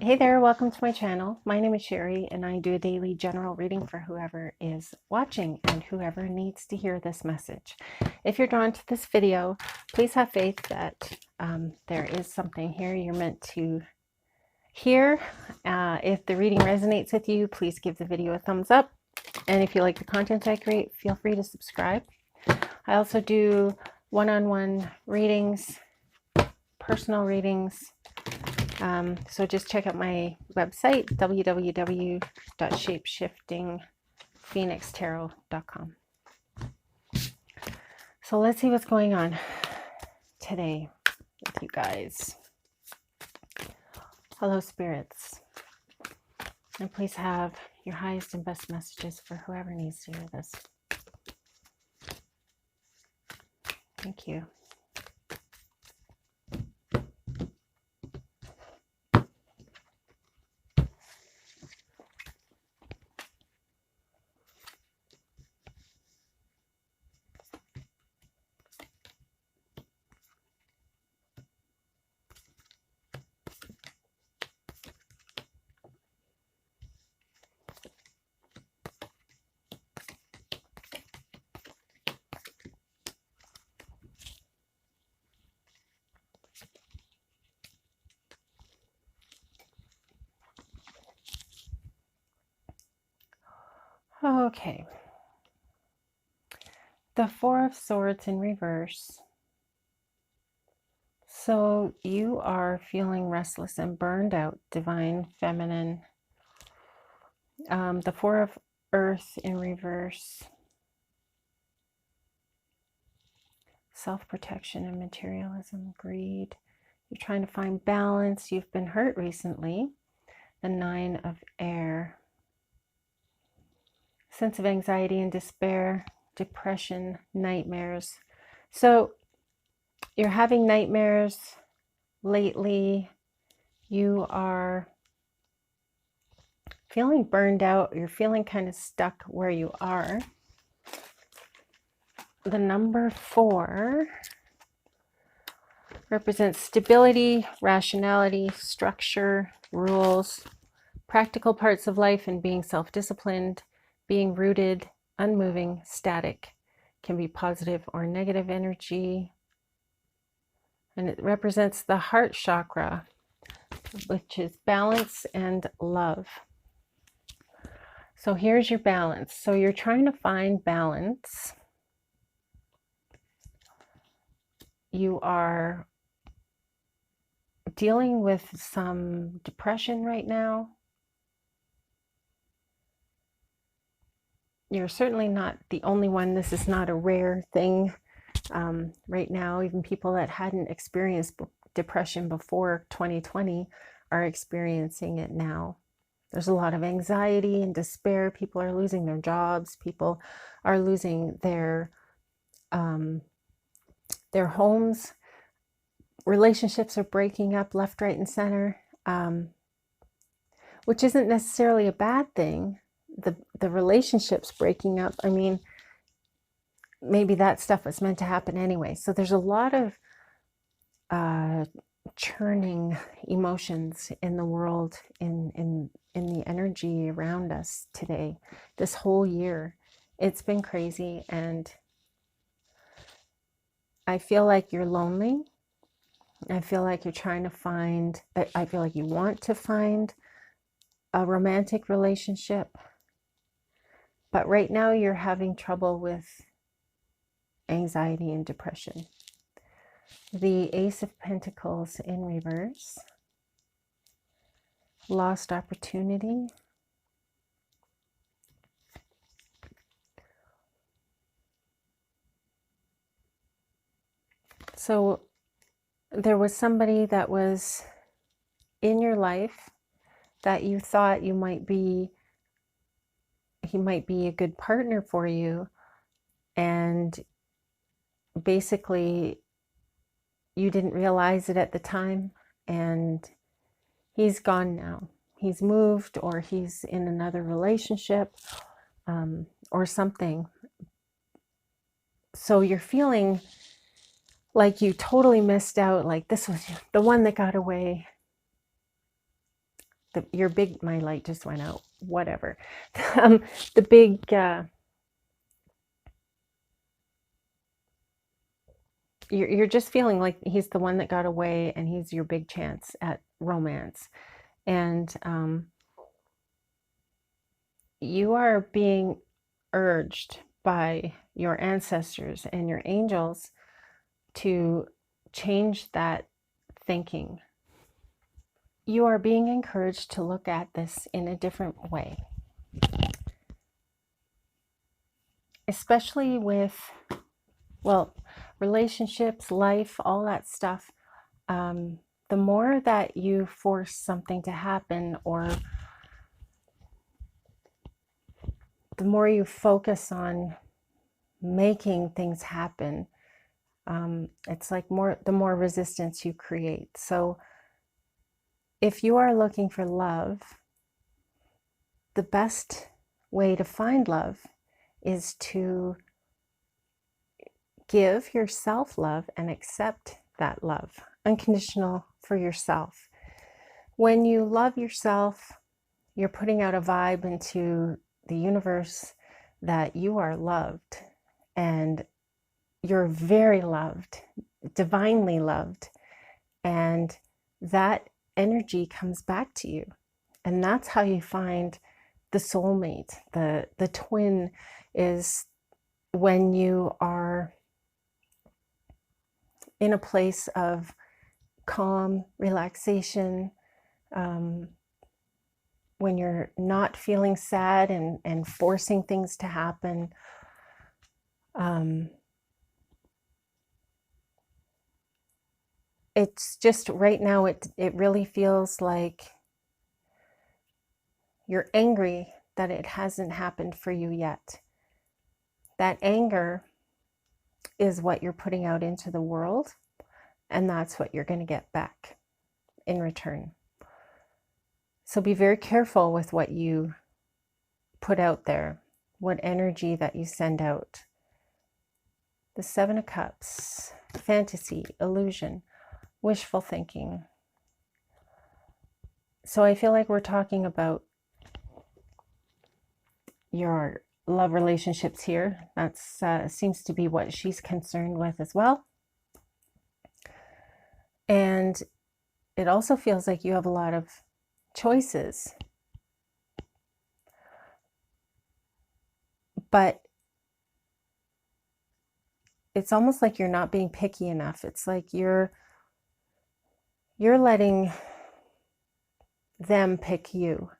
Hey there, welcome to my channel. My name is Sherry and I do a daily general reading for whoever is watching and whoever needs to hear this message. If you're drawn to this video, please have faith that there is something here you're meant to hear. If the reading resonates with you, please give the video a thumbs up. And if you like the content I create, feel free to subscribe. I also do one-on-one readings, personal readings. So just check out my website, www.shapeshiftingphoenixtarot.com. So let's see what's going on today with you guys. Hello, spirits. And please have your highest and best messages for whoever needs to hear this. Thank you. Okay. The Four of Swords in reverse. So you are feeling restless and burned out, divine feminine. The Four of Earth in reverse. Self-protection and materialism, greed. You're trying to find balance. You've been hurt recently. The Nine of Air. Sense of anxiety and despair, depression, nightmares. So you're having nightmares lately. You are feeling burned out. You're feeling kind of stuck where you are. The number 4 represents stability, rationality, structure, rules, practical parts of life, and being self-disciplined. Being rooted, unmoving, static, can be positive or negative energy. And it represents the heart chakra, which is balance and love. So here's your balance. So you're trying to find balance. You are dealing with some depression right now. You're certainly not the only one. This is not a rare thing right now. Even people that hadn't experienced depression before 2020 are experiencing it now. There's a lot of anxiety and despair. People are losing their jobs. People are losing their homes. Relationships are breaking up left, right, and center, which isn't necessarily a bad thing. The relationships breaking up, I mean, maybe that stuff was meant to happen anyway. So there's a lot of churning emotions in the world, in the energy around us today. This whole year, it's been crazy, and I feel like you're lonely. I feel like you're trying to find, I feel like you want to find a romantic relationship. But right now you're having trouble with anxiety and depression. The Ace of Pentacles in reverse. Lost opportunity. So there was somebody that was in your life that you thought he might be a good partner for you, and basically you didn't realize it at the time, and he's gone now. He's moved, or he's in another relationship, or something. So you're feeling like you totally missed out, like this was the one that got away. your big, my light just went out, whatever. The big, you're just feeling like he's the one that got away and he's your big chance at romance. And you are being urged by your ancestors and your angels to change that thinking. You are being encouraged to look at this in a different way, especially with, well, relationships, life, all that stuff. The more that you force something to happen, or the more you focus on making things happen, it's like the more resistance you create. So if you are looking for love, the best way to find love is to give yourself love and accept that love, unconditional for yourself. When you love yourself, you're putting out a vibe into the universe that you are loved, and you're very loved, divinely loved, and that energy comes back to you. And that's how you find the soulmate. The twin is when you are in a place of calm, relaxation, when you're not feeling sad and forcing things to happen. It's just right now, it really feels like you're angry that it hasn't happened for you yet. That anger is what you're putting out into the world, and that's what you're going to get back in return. So be very careful with what you put out there, what energy that you send out. The Seven of Cups, fantasy, illusion, wishful thinking. So I feel like we're talking about your love relationships here. That's seems to be what she's concerned with as well. And it also feels like you have a lot of choices. But it's almost like you're not being picky enough. It's like you're letting them pick you.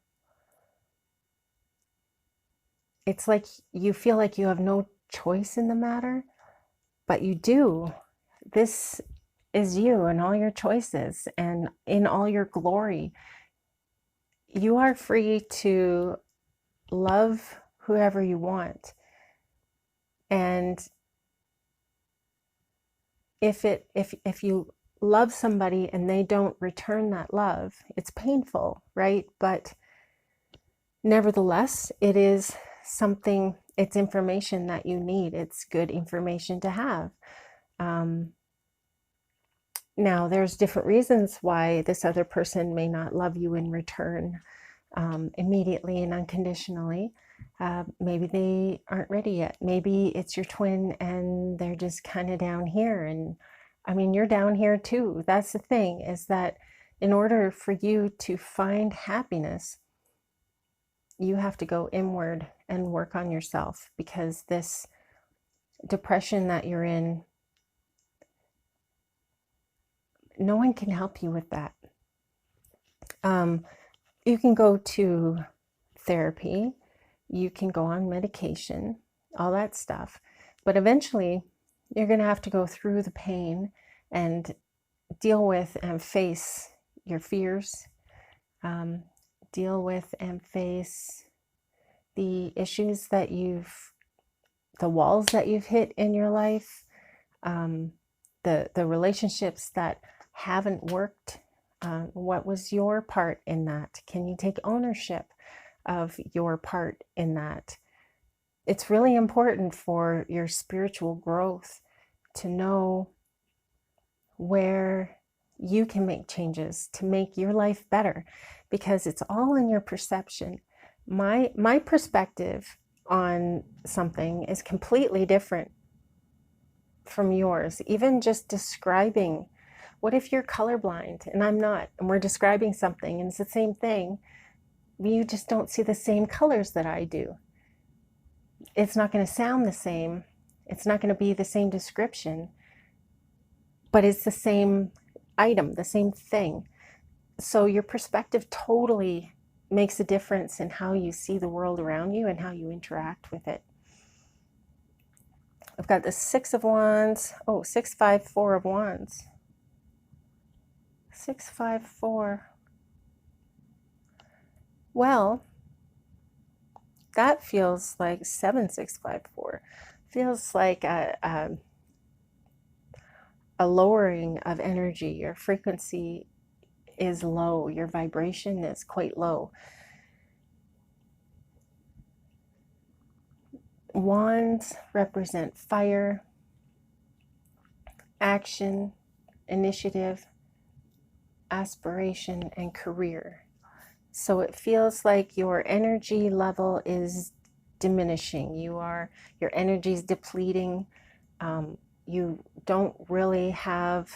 It's like you feel like you have no choice in the matter, but you do. This is you and all your choices and in all your glory. You are free to love whoever you want. And if you love somebody and they don't return that love, it's painful, right? But nevertheless, it is something, it's information that you need. It's good information to have. Now, there's different reasons why this other person may not love you in return immediately and unconditionally. Maybe they aren't ready yet. Maybe it's your twin and they're just kind of down here. And I mean, you're down here too. That's the thing, is that in order for you to find happiness, you have to go inward and work on yourself, because this depression that you're in, no one can help you with that. You can go to therapy, you can go on medication, all that stuff, but eventually you're going to have to go through the pain and deal with and face your fears, deal with and face the issues that the walls that you've hit in your life, the relationships that haven't worked. What was your part in that? Can you take ownership of your part in that? It's really important for your spiritual growth to know where you can make changes to make your life better, because it's all in your perception. My perspective on something is completely different from yours. Even just describing, what if you're colorblind and I'm not, and we're describing something and it's the same thing, you just don't see the same colors that I do. It's not going to sound the same. It's not going to be the same description, but it's the same item, the same thing. So your perspective totally makes a difference in how you see the world around you and how you interact with it. I've got the 6 of Wands. Oh, 6, 5, 4 of Wands. 6, 5, 4. Well, that feels like 7, 6, 5, 4. Feels like a lowering of energy. Your frequency is low. Your vibration is quite low. Wands represent fire, action, initiative, aspiration, and career. So it feels like your energy level is diminishing. Your energy is depleting. You don't really have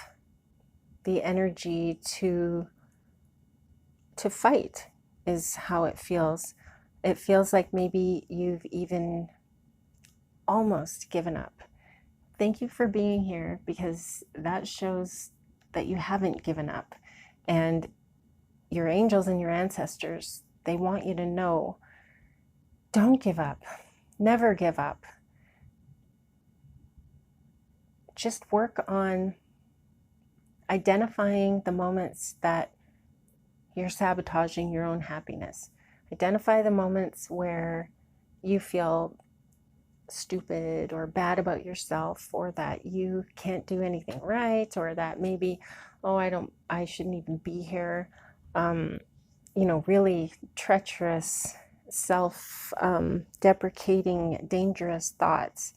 the energy to fight, is how it feels. It feels like maybe you've even almost given up. Thank you for being here, because that shows that you haven't given up. And your angels and your ancestors, they want you to know, don't give up. Never give up. Just work on identifying the moments that you're sabotaging your own happiness. Identify the moments where you feel stupid or bad about yourself, or that you can't do anything right, or that maybe, oh, I shouldn't even be here. Really treacherous, self-deprecating, dangerous thoughts.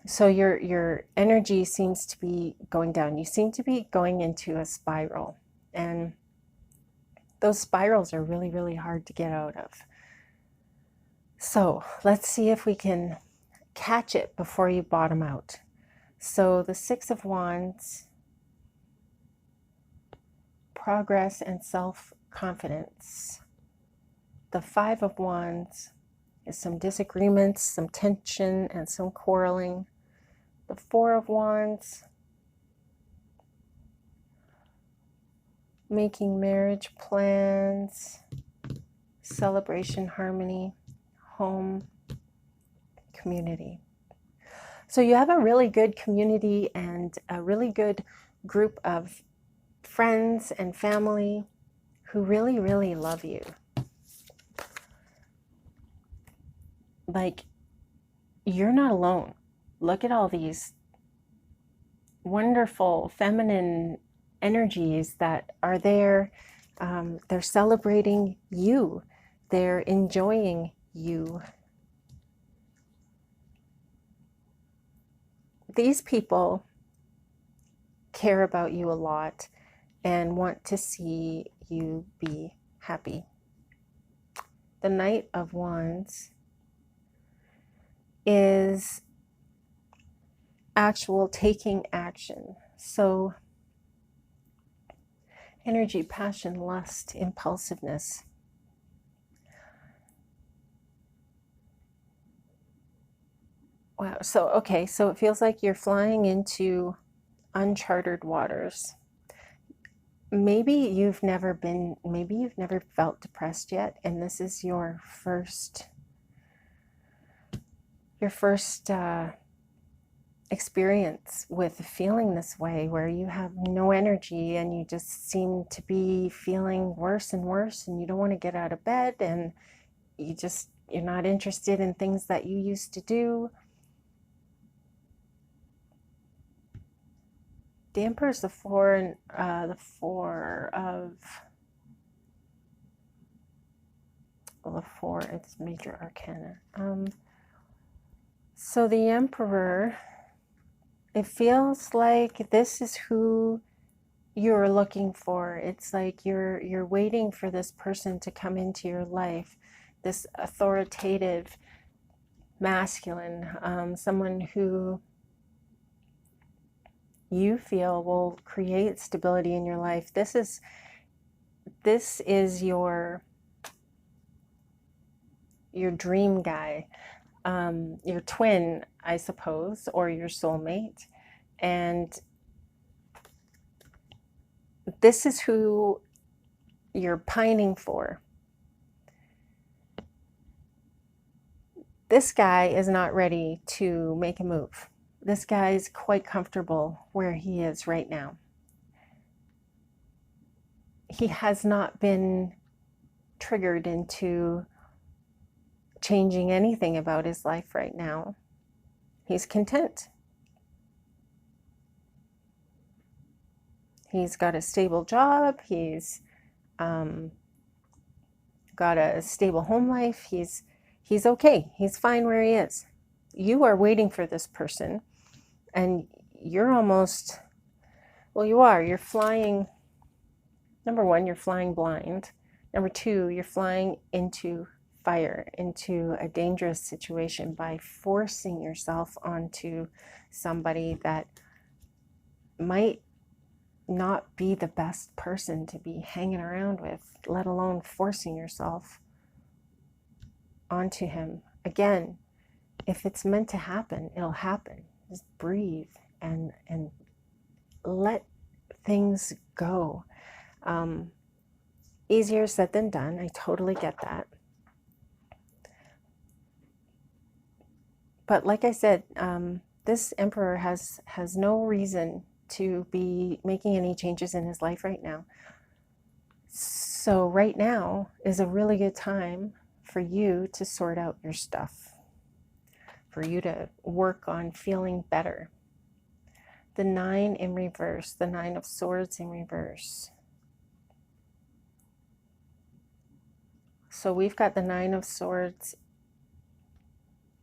So your energy seems to be going down. You seem to be going into a spiral, and those spirals are really, really hard to get out of. So let's see if we can catch it before you bottom out. So the 6 of Wands, progress and self-confidence. The 5 of Wands is some disagreements, some tension, and some quarreling. The 4 of Wands, making marriage plans, celebration, harmony, home, community. So you have a really good community and a really good group of friends and family who really, really love you. Like, you're not alone. Look at all these wonderful feminine energies that are there. They're celebrating you. They're enjoying you. These people care about you a lot and want to see you be happy. The Knight of Wands is actual taking action. So energy, passion, lust, impulsiveness. Wow. So, okay. So it feels like you're flying into uncharted waters. Maybe you've never felt depressed yet, and this is your first experience with feeling this way, where you have no energy and you just seem to be feeling worse and worse, and you don't want to get out of bed, and you're not interested in things that you used to do. The Emperor is the 4 it's major arcana. So the Emperor, it feels like this is who you're looking for. It's like you're waiting for this person to come into your life, this authoritative masculine, someone who you feel will create stability in your life. This is your dream guy, your twin, I suppose, or your soulmate. And this is who you're pining for. This guy is not ready to make a move. This guy is quite comfortable where he is right now. He has not been triggered into changing anything about his life right now. He's content. He's got a stable job. He's got a stable home life. He's okay. He's fine where he is. You are waiting for this person, and you're almost, well, you are. You're flying. Number one, you're flying blind. Number two, you're flying into fire, into a dangerous situation by forcing yourself onto somebody that might not be the best person to be hanging around with, let alone forcing yourself onto him. Again, if it's meant to happen, it'll happen. Just breathe and let things go. Easier said than done. I totally get that. But like I said, this emperor has no reason to be making any changes in his life right now. So right now is a really good time for you to sort out your stuff, for you to work on feeling better. The 9 in reverse, the 9 of Swords in reverse. So we've got the 9 of Swords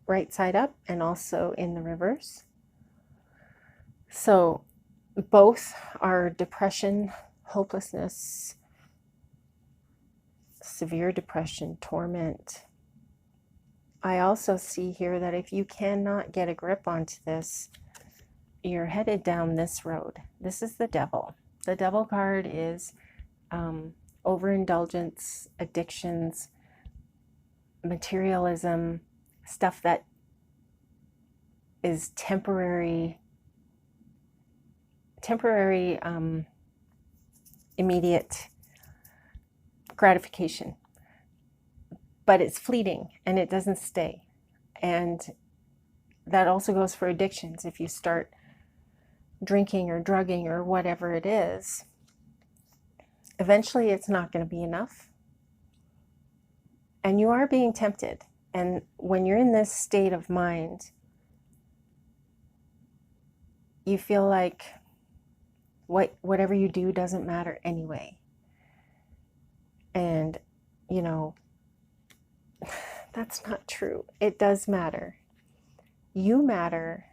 right side up and also in the reverse. So both are depression, hopelessness, severe depression, torment. I also see here that if you cannot get a grip onto this, you're headed down this road. This is the devil. The devil card is overindulgence, addictions, materialism, stuff that is temporary, immediate gratification, but it's fleeting and it doesn't stay. And that also goes for addictions. If you start drinking or drugging or whatever it is, eventually it's not going to be enough. And you are being tempted. And when you're in this state of mind, you feel like whatever you do doesn't matter anyway. And, you know, that's not true. It does matter. You matter.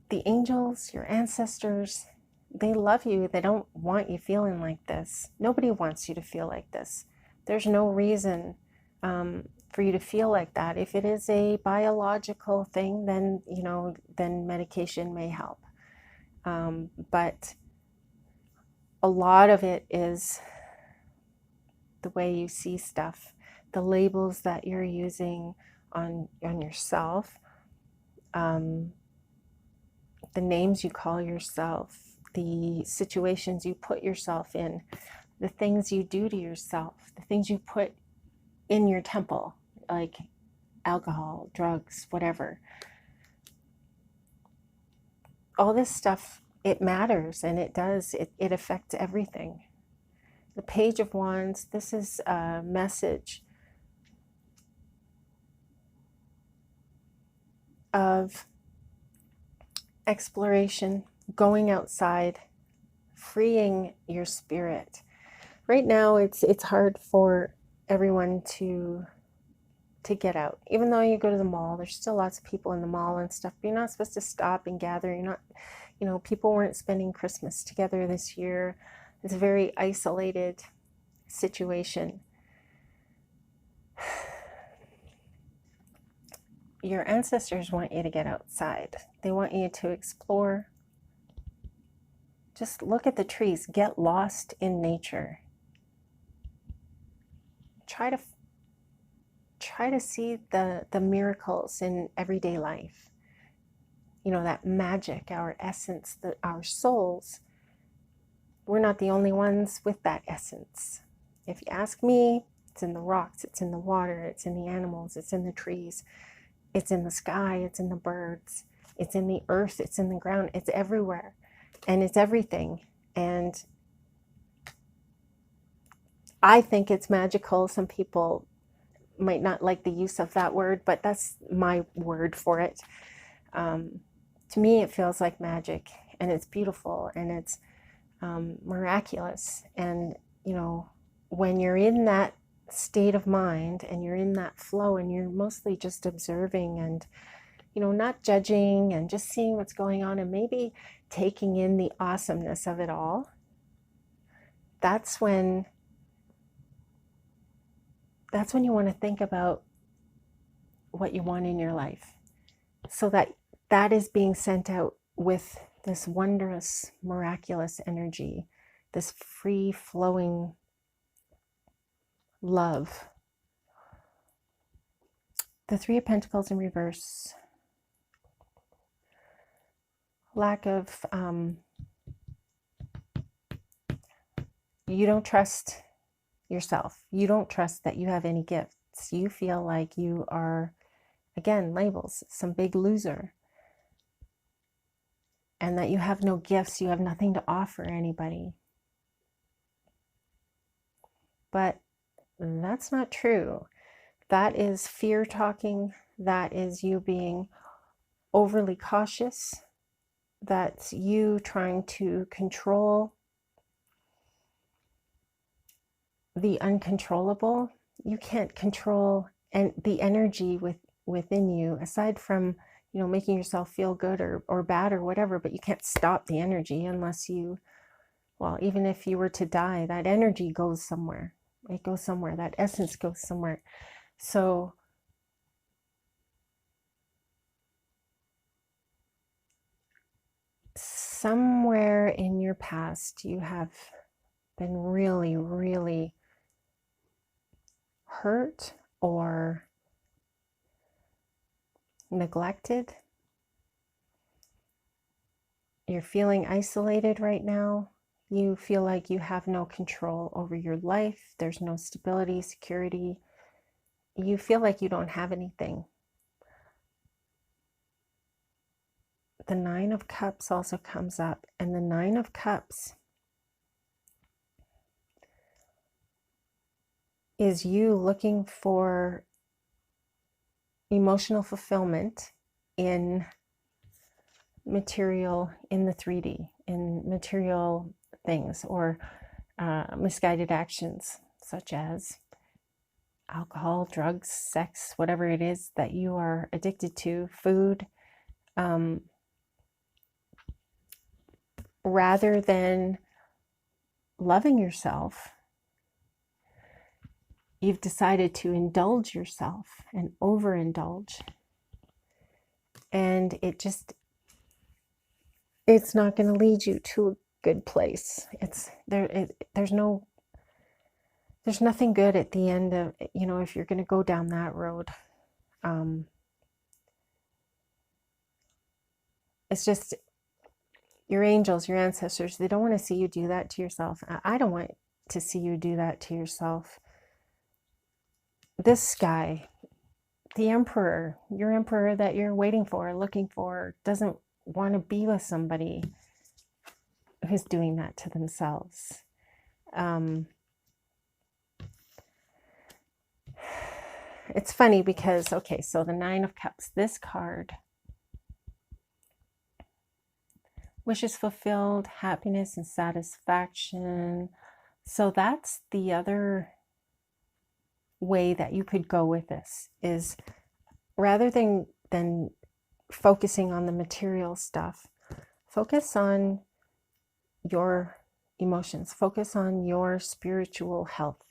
The angels, your ancestors, they love you. They don't want you feeling like this. Nobody wants you to feel like this. There's no reason for you to feel like that. If it is a biological thing, then, you know, then medication may help. But a lot of it is the way you see stuff, the labels that you're using on yourself, the names you call yourself, the situations you put yourself in, the things you do to yourself, the things you put in your temple, like alcohol, drugs, whatever. All this stuff, it matters, and it does. It affects everything. The Page of Wands, this is a message of exploration, going outside, freeing your spirit. Right now, it's hard for everyone to get out. Even though you go to the mall, there's still lots of people in the mall and stuff, but you're not supposed to stop and gather. You know, people weren't spending Christmas together this year. It's a very isolated situation. Your ancestors want you to get outside. They want you to explore. Just look at the trees. Get lost in nature. Try to see the miracles in everyday life. You know, that magic, our essence, our souls. We're not the only ones with that essence. If you ask me, it's in the rocks, it's in the water, it's in the animals, it's in the trees, it's in the sky, it's in the birds, it's in the earth, it's in the ground, it's everywhere, and it's everything. And I think it's magical. Some people might not like the use of that word, but that's my word for it. To me, it feels like magic, and it's beautiful, and it's miraculous. And, you know, when you're in that state of mind and you're in that flow and you're mostly just observing and, you know, not judging and just seeing what's going on and maybe taking in the awesomeness of it all, that's when you want to think about what you want in your life, so that is being sent out with this wondrous, miraculous energy, this free flowing love. The Three of Pentacles in reverse. Lack of, you don't trust yourself. You don't trust that you have any gifts. You feel like you are, again, labels, some big loser. And that you have no gifts, you have nothing to offer anybody. But that's not true. That is fear talking. That is you being overly cautious. That's you trying to control the uncontrollable. You can't control the energy within you, aside from, you know, making yourself feel good or bad or whatever, but you can't stop the energy unless you, well, even if you were to die, that energy goes somewhere. It goes somewhere. That essence goes somewhere. So somewhere in your past, you have been really, really hurt or neglected. You're feeling isolated right now. You feel like you have no control over your life. There's no stability, security. You feel like you don't have anything. The Nine of Cups also comes up, and the Nine of Cups is you looking for emotional fulfillment in material, in the 3D, in material things, or misguided actions such as alcohol, drugs, sex, whatever it is that you are addicted to, food, rather than loving yourself. You've decided to indulge yourself and overindulge, and it's not going to lead you to a good place. There's nothing good at the end of, you know, if you're going to go down that road. It's just your angels, your ancestors, they don't want to see you do that to yourself. I don't want to see you do that to yourself. This guy, the emperor, your emperor that you're waiting for, looking for, doesn't want to be with somebody who's doing that to themselves. It's funny because, okay, so the Nine of Cups, this card, wishes fulfilled, happiness and satisfaction. So that's the other way that you could go with this, is rather than focusing on the material stuff, Focus on your emotions. Focus on your spiritual health.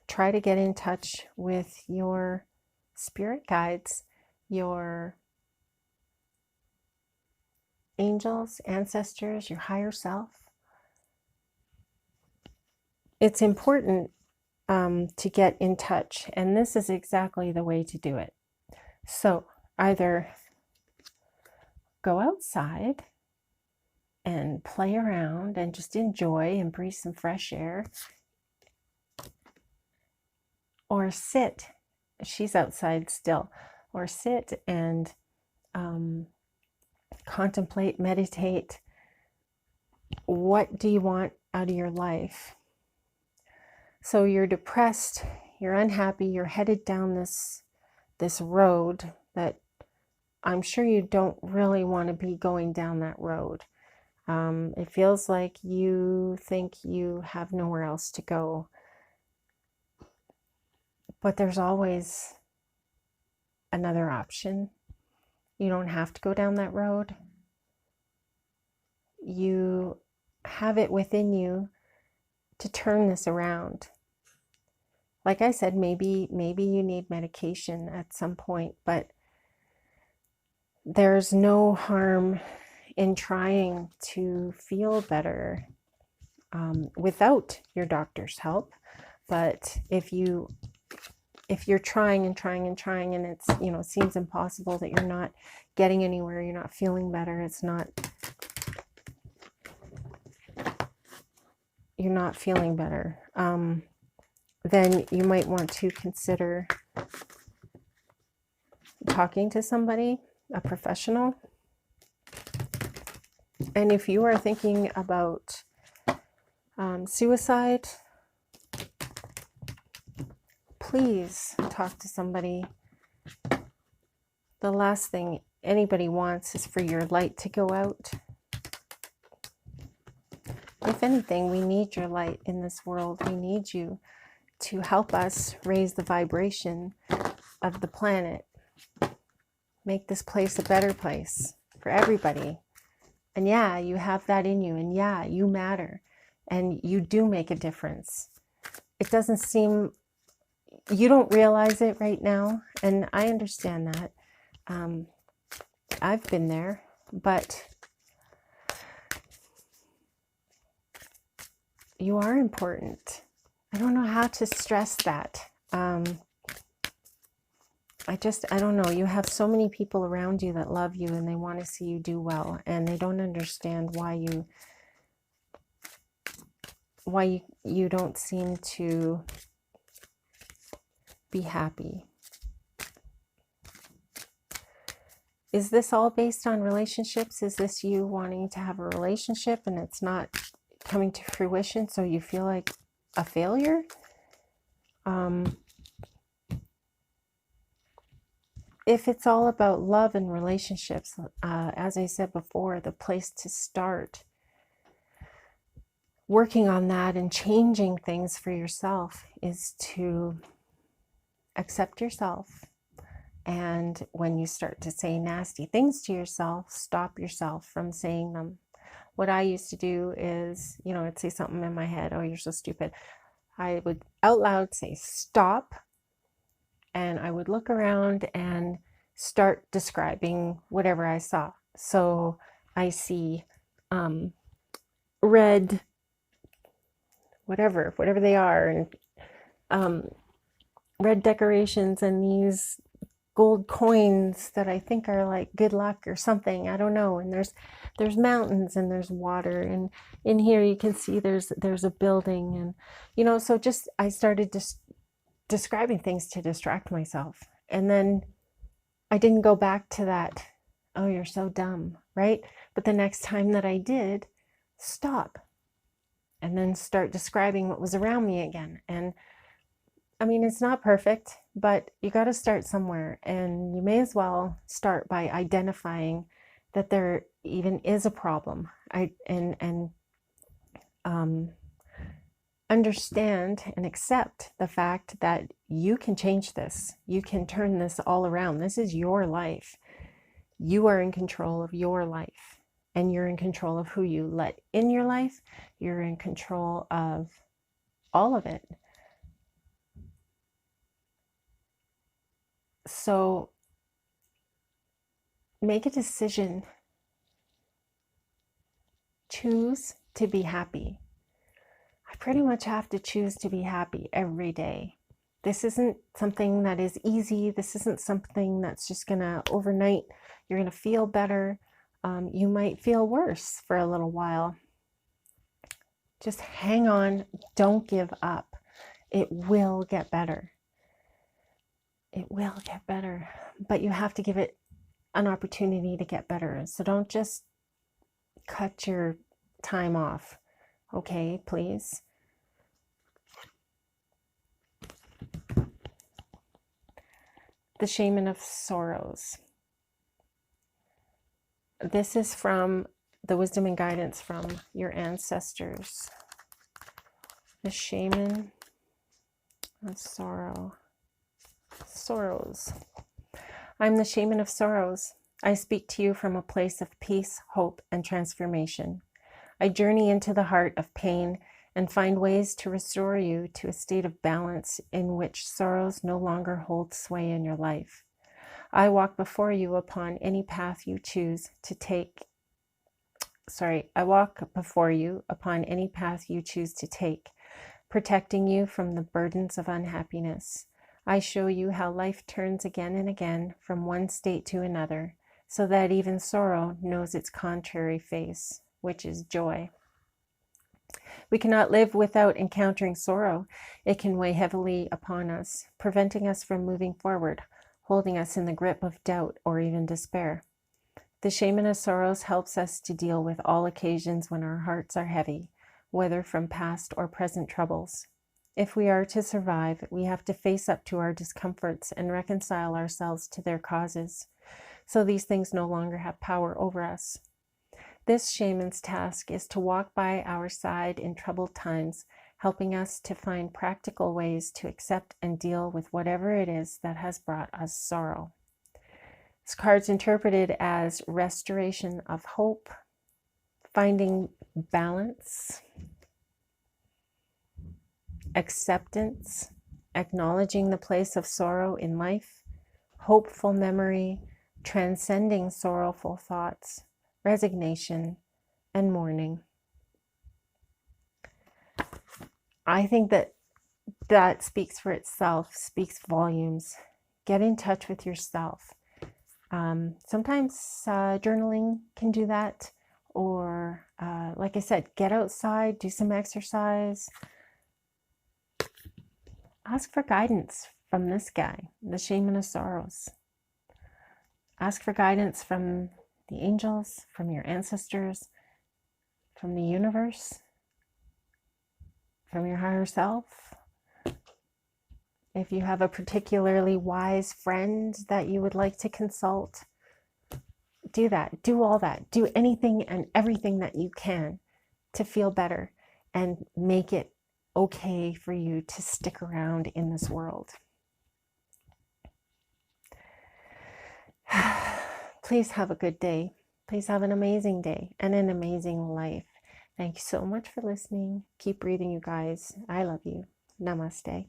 Try to get in touch with your spirit guides, your angels, ancestors, your higher self. It's important to get in touch, and this is exactly the way to do it. So either go outside and play around and just enjoy and breathe some fresh air, or sit, she's outside still, or sit and contemplate, meditate. What do you want out of your life? So you're depressed, you're unhappy, you're headed down this road that I'm sure you don't really want to be going down that road. It feels like you think you have nowhere else to go. But there's always another option. You don't have to go down that road. You have it within you to turn this around. Like I said, maybe you need medication at some point, but there's no harm in trying to feel better without your doctor's help. But if you're trying and trying and trying, and it's, it seems impossible, that you're not getting anywhere, you're not feeling better, you're not feeling better, then you might want to consider talking to somebody, a professional. And if you are thinking about suicide, please talk to somebody. The last thing anybody wants is for your light to go out. If anything, we need your light in this world. We need you to help us raise the vibration of the planet, make this place a better place for everybody. And yeah, you have that in you, and yeah, you matter, and you do make a difference. It doesn't seem, you don't realize it right now, and I understand that. I've been there, but you are important. I don't know how to stress that. I don't know. You have so many people around you that love you, and they want to see you do well, and they don't understand why you don't seem to be happy. Is this all based on relationships? Is this you wanting to have a relationship and it's not coming to fruition, so you feel like a failure? If it's all about love and relationships, as I said before, the place to start working on that and changing things for yourself is to accept yourself. And when you start to say nasty things to yourself, stop yourself from saying them. What I used to do is, I'd say something in my head, oh, you're so stupid. I would out loud say stop, and I would look around and start describing whatever I saw. So I see red, whatever they are, and red decorations, and these gold coins that I think are like good luck or something. I don't know. And there's mountains, and there's water, and in here you can see there's a building, and so just I started just describing things to distract myself. And then I didn't go back to that, oh, you're so dumb, right? But the next time that I did, stop and then start describing what was around me again. And I mean, it's not perfect, but you got to start somewhere, and you may as well start by identifying that there even is a problem. Understand and accept the fact that you can change this. You can turn this all around. This is your life. You are in control of your life. and you're in control of who you let in your life. You're in control of all of it. So make a decision. Choose to be happy. I pretty much have to choose to be happy every day. This isn't something that is easy. This isn't something that's just gonna overnight, you're gonna feel better. You might feel worse for a little while. Just hang on, don't give up. It will get better. It will get better, but you have to give it an opportunity to get better. So don't just cut your time off, okay, please? The Shaman of Sorrows. This is from the wisdom and guidance from your ancestors. The Shaman of Sorrows. I'm the Shaman of Sorrows. I speak to you from a place of peace, hope, and transformation. I journey into the heart of pain and find ways to restore you to a state of balance in which sorrows no longer hold sway in your life. I walk before you upon any path you choose to take. I walk before you upon any path you choose to take, protecting you from the burdens of unhappiness. I show you how life turns again and again from one state to another, so that even sorrow knows its contrary face, which is joy. We cannot live without encountering sorrow. It can weigh heavily upon us, preventing us from moving forward, holding us in the grip of doubt or even despair. The Shaman of Sorrows helps us to deal with all occasions when our hearts are heavy, whether from past or present troubles. If we are to survive, we have to face up to our discomforts and reconcile ourselves to their causes, so these things no longer have power over us. This shaman's task is to walk by our side in troubled times, helping us to find practical ways to accept and deal with whatever it is that has brought us sorrow. This card's interpreted as restoration of hope, finding balance, acceptance, acknowledging the place of sorrow in life, hopeful memory, transcending sorrowful thoughts, resignation, and mourning. I think that speaks for itself, speaks volumes. Get in touch with yourself. Sometimes journaling can do that, or like I said, get outside, do some exercise. Ask for guidance from this guy, the Shaman of Sorrows. Ask for guidance from the angels, from your ancestors, from the universe, from your higher self. If you have a particularly wise friend that you would like to consult, do that. Do all that. Do anything and everything that you can to feel better and make it okay for you to stick around in this world. Please have a good day. Please have an amazing day and an amazing life. Thank you so much for listening. Keep breathing, you guys. I love you. Namaste.